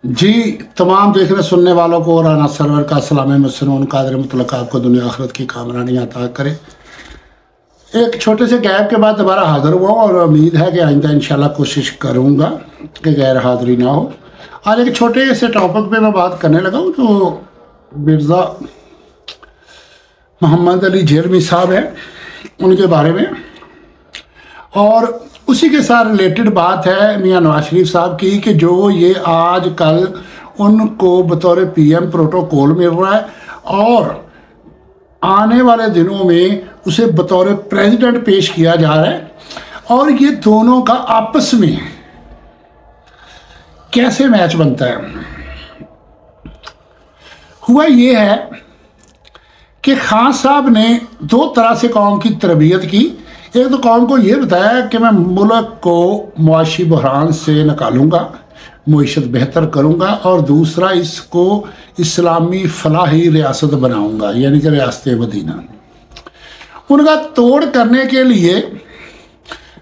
जी, तमाम देखने सुनने वालों को राना सरवर का सलाम मसनून कादर मुतलक आपको दुनिया आखिरत की कामरानी अता करे। एक छोटे से गैप के बाद दोबारा हाज़िर हुआ और उम्मीद है कि आइंदा इंशाल्लाह कोशिश करूँगा कि गैर हाज़िरी ना हो। आज एक छोटे से टॉपिक पे मैं बात करने लगा हूँ जो मिर्ज़ा मोहम्मद अली जेरमी साहब हैं उनके बारे में, और उसी के साथ रिलेटेड बात है मियां नवाज शरीफ साहब की कि जो ये आज कल उनको बतौर पीएम प्रोटोकॉल मिल रहा है और आने वाले दिनों में उसे बतौर प्रेसिडेंट पेश किया जा रहा है, और ये दोनों का आपस में कैसे मैच बनता है। हुआ ये है कि खान साहब ने दो तरह से कौम की तरबियत की। एक तो कौम को ये बताया कि मैं मुल्क को मुआशी बहरान से निकालूंगा, मईशत बेहतर करूंगा, और दूसरा इसको इस्लामी फलाही रियासत बनाऊंगा, यानी कि रियासत मदीना। उनका तोड़ करने के लिए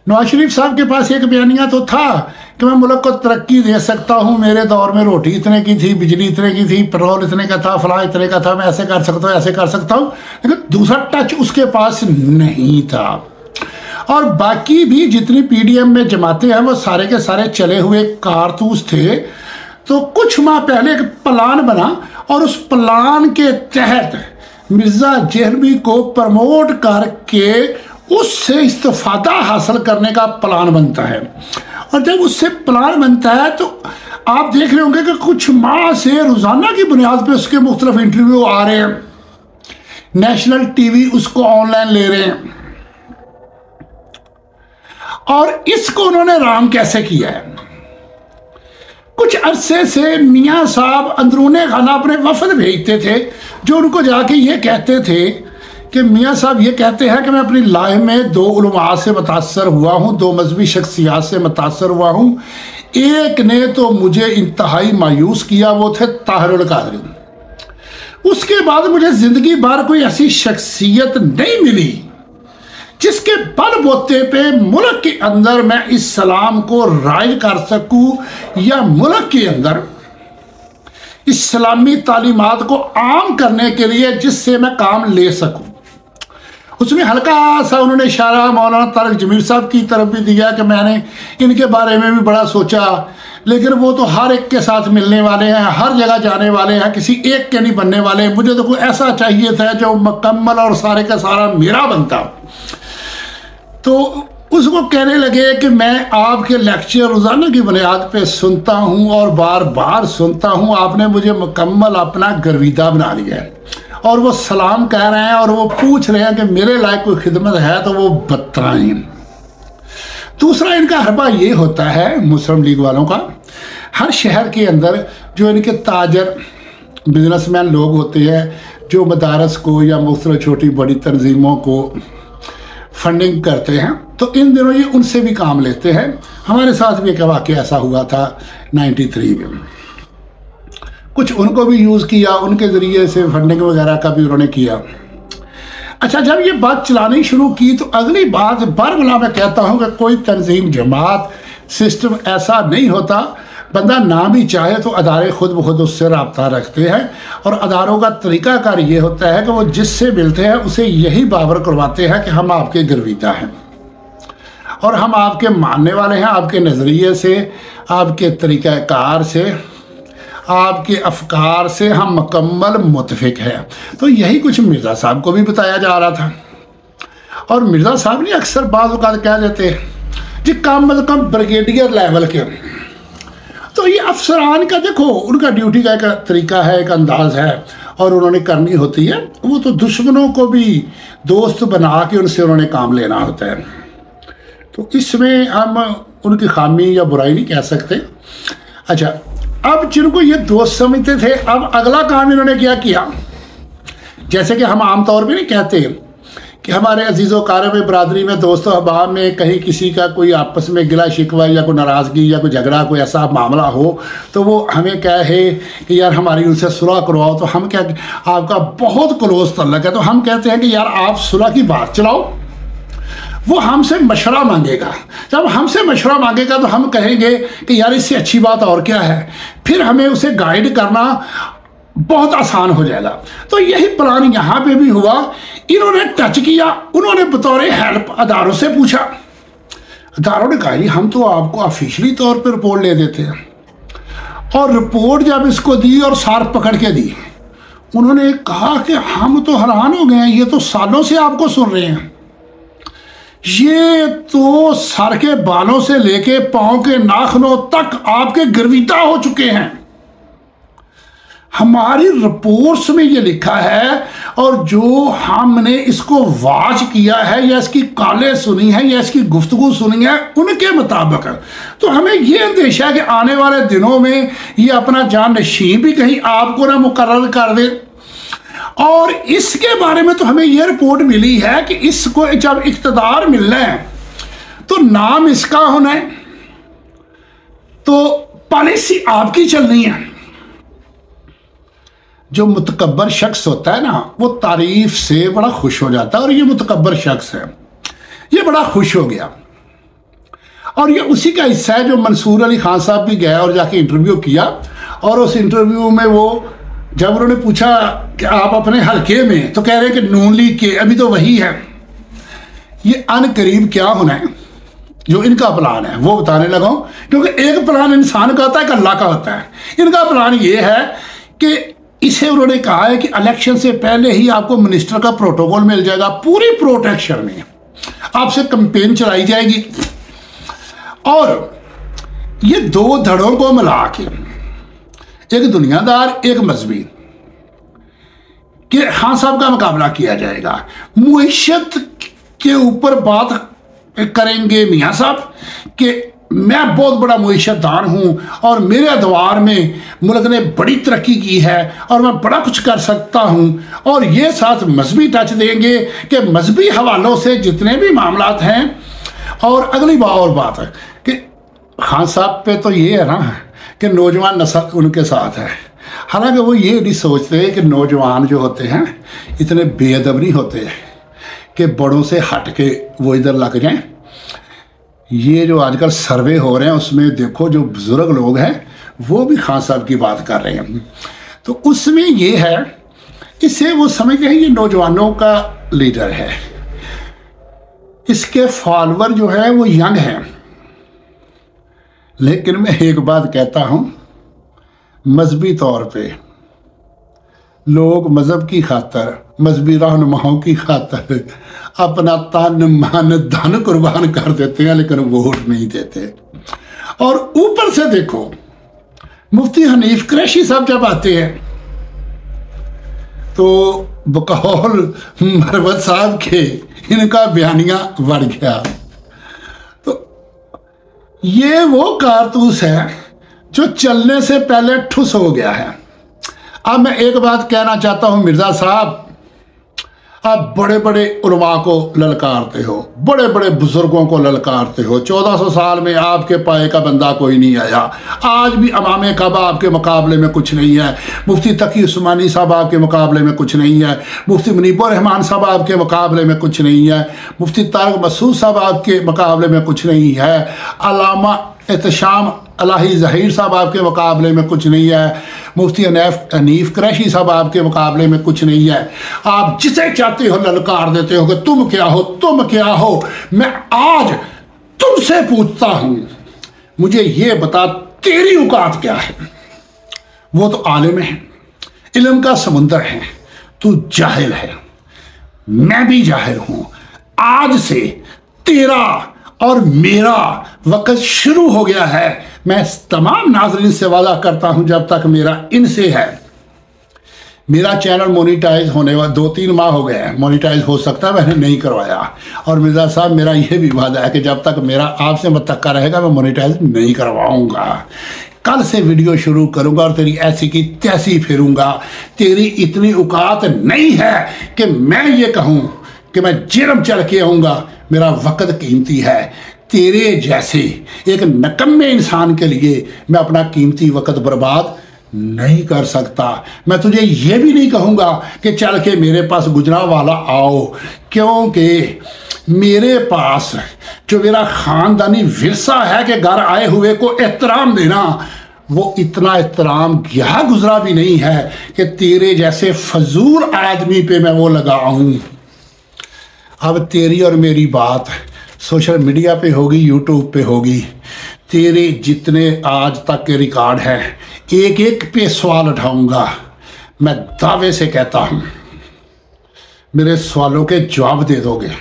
नवाज शरीफ साहब के पास एक बयानिया तो था कि मैं मुल्क को तरक्की दे सकता हूँ, मेरे दौर में रोटी इतने की थी, बिजली इतने की थी, पेट्रोल इतने का था, फलां इतने का था, मैं ऐसे कर सकता हूँ, ऐसे कर सकता हूँ। लेकिन दूसरा टच उसके पास नहीं था। और बाकी भी जितनी पीडीएम में जमाते हैं वो सारे के सारे चले हुए कारतूस थे। तो कुछ माह पहले एक प्लान बना और उस प्लान के तहत मिर्ज़ा जेरमी को प्रमोट करके उससे इस्तिफादा हासिल करने का प्लान बनता है। और जब उससे प्लान बनता है तो आप देख रहे होंगे कि कुछ माह से रोज़ाना की बुनियाद पे उसके मुख्तलिफ इंटरव्यू आ रहे हैं, नेशनल टीवी उसको ऑनलाइन ले रहे हैं। और इसको उन्होंने राम कैसे किया है? कुछ अरसे से मियाँ साहब अंदरूने खाना अपने वफद भेजते थे जो उनको जाके ये कहते थे कि मियाँ साहब ये कहते हैं कि मैं अपनी लाइफ में दो उलमा से मुतासर हुआ हूँ, दो मजहबी शख्सियात से मुतासर हुआ हूँ। एक ने तो मुझे इंतहाई मायूस किया, वो थे ताहिरुल कादरी। उसके बाद मुझे ज़िंदगी भर कोई ऐसी शख्सियत नहीं मिली जिसके बलबूते पे मुल्क के अंदर मैं इस्लाम को राइज कर सकूं या मुल्क के अंदर इस्लामी तालीमात को आम करने के लिए जिससे मैं काम ले सकूं। उसमें हल्का सा उन्होंने इशारा मौलाना तारिक जमीर साहब की तरफ भी दिया कि मैंने इनके बारे में भी बड़ा सोचा, लेकिन वो तो हर एक के साथ मिलने वाले हैं, हर जगह जाने वाले हैं, किसी एक के नहीं बनने वाले। मुझे तो कोई ऐसा चाहिए था जो मुकम्मल और सारे का सारा मेरा बनता। तो उसको कहने लगे कि मैं आपके लेक्चर रोज़ाना की बुनियाद पे सुनता हूँ और बार बार सुनता हूँ, आपने मुझे मुकम्मल अपना गर्विदा बना लिया है। और वो सलाम कह रहे हैं और वो पूछ रहे हैं कि मेरे लायक कोई खिदमत है तो वो बताएं। दूसरा इनका हरबा ये होता है मुस्लिम लीग वालों का, हर शहर के अंदर जो इनके ताजर बिजनेसमैन लोग होते हैं जो मदारस को या मुख्तलिफ छोटी बड़ी तंजीमों को फंडिंग करते हैं, तो इन दिनों ये उनसे भी काम लेते हैं। हमारे साथ भी एक वाक़या ऐसा हुआ था 93 में, कुछ उनको भी यूज़ किया, उनके ज़रिए से फंडिंग वगैरह का भी उन्होंने किया। अच्छा, जब ये बात चलानी शुरू की तो अगली बात बारबला मैं कहता हूँ कि कोई तंजीम जमात सिस्टम ऐसा नहीं होता, बंदा ना भी चाहे तो अदारे खुद ब खुद उससे रब्ता रखते हैं। और अदारों का तरीक़ाकार ये होता है कि वो जिससे मिलते हैं उसे यही बावर करवाते हैं कि हम आपके गर्विदा हैं और हम आपके मानने वाले हैं, आपके नज़रिए से, आपके तरीक़ाकार से, आपके अफकार से हम मुकम्मल मुतफिक हैं। तो यही कुछ मिर्ज़ा साहब को भी बताया जा रहा था। और मिर्ज़ा साहब ने अक्सर बाज़ औक़ात कह देते जी कम अज़ कम ब्रिगेडियर लेवल के। तो ये अफसरान का देखो उनका ड्यूटी का एक तरीका है, एक अंदाज़ है, और उन्होंने करनी होती है। वो तो दुश्मनों को भी दोस्त बना के उनसे उन्होंने काम लेना होता है। तो इसमें हम उनकी खामी या बुराई नहीं कह सकते। अच्छा, अब जिनको ये दोस्त समझते थे, अब अगला काम इन्होंने क्या किया, जैसे कि हम आम तौर पे नहीं कहते कि हमारे अजीज़ो कारब बरादरी में, दोस्तों अहबाब में कहीं किसी का कोई आपस में गिला शिकवा या कोई नाराज़गी या कोई झगड़ा, कोई ऐसा मामला हो तो वो हमें क्या है कि यार हमारी उनसे सुलह करवाओ। तो हम क्या, आपका बहुत क्लोज तल्लक है तो हम कहते हैं कि यार आप सुलह की बात चलाओ। वो हमसे मशवरा मांगेगा। जब हमसे मशवरा मांगेगा तो हम कहेंगे कि यार इससे अच्छी बात और क्या है, फिर हमें उसे गाइड करना बहुत आसान हो जाएगा। तो यही प्लान यहाँ पे भी हुआ। इन्होंने टच किया, उन्होंने बतौर हेल्प अदारों से पूछा। अदारों ने कहा हम तो आपको ऑफिशियली तौर पर रिपोर्ट ले देते हैं। और रिपोर्ट जब इसको दी और सार पकड़ के दी, उन्होंने कहा कि हम तो हैरान हो गए हैं, ये तो सालों से आपको सुन रहे हैं, ये तो सर के बालों से लेके पांव के नाखूनों तक आपके गिरविता हो चुके हैं। हमारी रिपोर्ट्स में ये लिखा है और जो हमने इसको वाच किया है या इसकी कालें सुनी है या इसकी गुफ्तगू सुनी है उनके मुताबिक तो हमें ये अंदेशा है कि आने वाले दिनों में ये अपना जानशीन भी कहीं आपको ना मुकर्रर कर दे। और इसके बारे में तो हमें ये रिपोर्ट मिली है कि इसको जब इख्तिदार मिलना है तो नाम इसका होना है, तो पॉलिसी आपकी चलनी है। जो मुतकब्बर शख्स होता है ना वो तारीफ से बड़ा खुश हो जाता है, और ये मुतकब्बर शख्स है, ये बड़ा खुश हो गया। और ये उसी का हिस्सा है जो मंसूर अली खान साहब भी गया और जाके इंटरव्यू किया। और उस इंटरव्यू में वो जब उन्होंने पूछा कि आप अपने हल्के में, तो कह रहे हैं कि नून लीग के अभी तो वही है। ये अनकरीब क्या होना है जो इनका प्लान है वो बताने लगा हूं, क्योंकि एक प्लान इंसान का होता है, एक अल्लाह का होता है। इनका प्लान ये है कि इसे उन्होंने कहा है कि इलेक्शन से पहले ही आपको मिनिस्टर का प्रोटोकॉल मिल जाएगा, पूरी प्रोटेक्शन में आपसे कैंपेन चलाई जाएगी। और ये दो धड़ों को मिला के, एक दुनियादार एक मजहबी, कि खान साहब का मुकाबला किया जाएगा। मुईशत के ऊपर बात करेंगे मियाँ साहब कि मैं बहुत बड़ा मुईशतदान हूँ और मेरे अदवार में मुल्क ने बड़ी तरक्की की है और मैं बड़ा कुछ कर सकता हूँ। और ये साथ मजहबी टच देंगे कि मजहबी हवालों से जितने भी मामलात हैं। और अगली और बात है कि खान साहब पे तो ये है ना कि नौजवान नस्ल उनके साथ है। हालांकि वो ये नहीं सोचते कि नौजवान जो होते हैं इतने बेअदब नहीं होते कि बड़ों से हट के वो इधर लग जाएं। ये जो आजकल सर्वे हो रहे हैं उसमें देखो जो बुजुर्ग लोग हैं वो भी खान साहब की बात कर रहे हैं, तो उसमें ये है, इसे वो समझते हैं ये नौजवानों का लीडर है, इसके फॉलोअर जो है वो यंग हैं। लेकिन मैं एक बात कहता हूं, मजहबी तौर पे लोग मजहब की खातर, मजहबी रहनुमाओं की खातर अपना तन मन धन कुर्बान कर देते हैं, लेकिन वोट नहीं देते। और ऊपर से देखो मुफ्ती हनीफ कुरैशी साहब जब आते हैं तो बकौल मरवत साहब के इनका बयानिया बढ़ गया। तो ये वो कारतूस है जो चलने से पहले ठुस हो गया है। अब मैं एक बात कहना चाहता हूं, मिर्जा साहब आप बड़े बड़े उलमा को ललकारते हो, बड़े बड़े बुजुर्गों को ललकारते हो। 1400 साल में आपके पाए का बंदा कोई नहीं आया। आज भी इमाम काबा आपके मुकाबले में कुछ नहीं है, मुफ्ती तकी उस्मानी साहब आपके मुकाबले में कुछ नहीं है, मुफ्ती मुनीबुर रहमान साहब आपके मुकाबले में कुछ नहीं है, मुफ्ती तारिक मसूद साहब आपके मुकाबले में कुछ नहीं है, अल्लामा एहतशाम अलाही ज़हीर साहब आपके मुकाबले में कुछ नहीं है, मुफ्ती हनीफ कुरैशी साहब आपके मुकाबले में कुछ नहीं है। आप जिसे चाहते हो ललकार देते हो कि तुम क्या हो, तुम क्या हो। मैं आज तुमसे पूछता हूं, मुझे ये बता तेरी औकात क्या है। वो तो आलिम है, इल्म का समुंदर है, तू जाहिल है, मैं भी जाहिल हूं। आज से तेरा और मेरा वक्त शुरू हो गया है। मैं तमाम नाज़रीन से वादा करता हूं जब तक मेरा इनसे है। मेरा चैनल मोनिटाइज होने वाला 2-3 माह हो गए हैं, मोनिटाइज हो सकता है, मैंने नहीं करवाया। और मिर्ज़ा साहब मेरा यह भी वादा है कि जब तक मेरा आपसे मतक्का रहेगा मैं मोनिटाइज नहीं करवाऊंगा। कल से वीडियो शुरू करूंगा और तेरी ऐसी की तैसी फिरूंगा। तेरी इतनी औकात नहीं है कि मैं ये कहूँ कि मैं जिरम चढ़ के आऊँगा। मेरा वक्त कीमती है। तेरे जैसे एक नकम्मे इंसान के लिए मैं अपना कीमती वक्त बर्बाद नहीं कर सकता। मैं तुझे ये भी नहीं कहूँगा कि चल के मेरे पास गुजरांवाला आओ, क्योंकि मेरे पास जो मेरा ख़ानदानी विरसा है कि घर आए हुए को एहतराम देना, वो इतना एहतराम गया गुजरा भी नहीं है कि तेरे जैसे फजूल आदमी पे मैं वो लगाऊं। अब तेरी और मेरी बात सोशल मीडिया पे होगी, यूट्यूब पे होगी। तेरे जितने आज तक के रिकॉर्ड हैं, एक एक पे सवाल उठाऊंगा। मैं दावे से कहता हूं, मेरे सवालों के जवाब दे दोगे।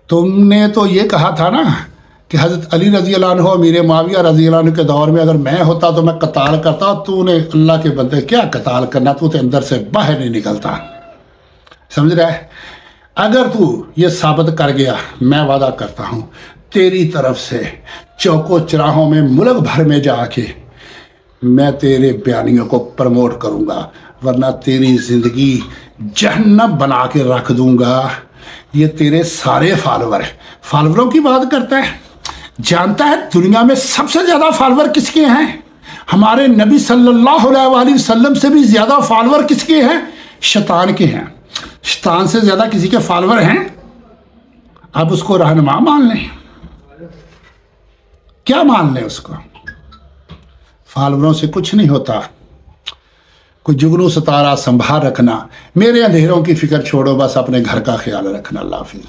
तुमने तो ये कहा था ना कि हज़रत अली रज़ी अल्लाह अन्हु और मीर मुआविया रज़ी अल्लाह अन्हु के दौर में अगर मैं होता तो मैं कताल करता। तूने अल्लाह के बंदे क्या कताल करना, तू तो अंदर से बाहर नहीं निकलता। समझ रहा है? अगर तू ये साबित कर गया, मैं वादा करता हूँ तेरी तरफ से चौकों चौराहों में मुल्क भर में जाके मैं तेरे बयानियों को प्रमोट करूँगा, वरना तेरी ज़िंदगी जहन्नम बना के रख दूँगा। ये तेरे सारे फॉलोवरों की बात करता है। जानता है दुनिया में सबसे ज़्यादा फॉलोवर किसके हैं? हमारे नबी सल्लल्लाहु अलैहि वसल्लम से भी ज़्यादा फॉलोवर किसके हैं? शैतान के हैं। शैतान से ज़्यादा किसी के फॉलोवर हैं? अब उसको रहनुमा मान लें, क्या मान लें उसको? फॉलोवरों से कुछ नहीं होता। कोई जुगनू सितारा संभाल रखना। मेरे अंधेरों की फिक्र छोड़ो, बस अपने घर का ख्याल रखना। अल्लाह हाफिज़।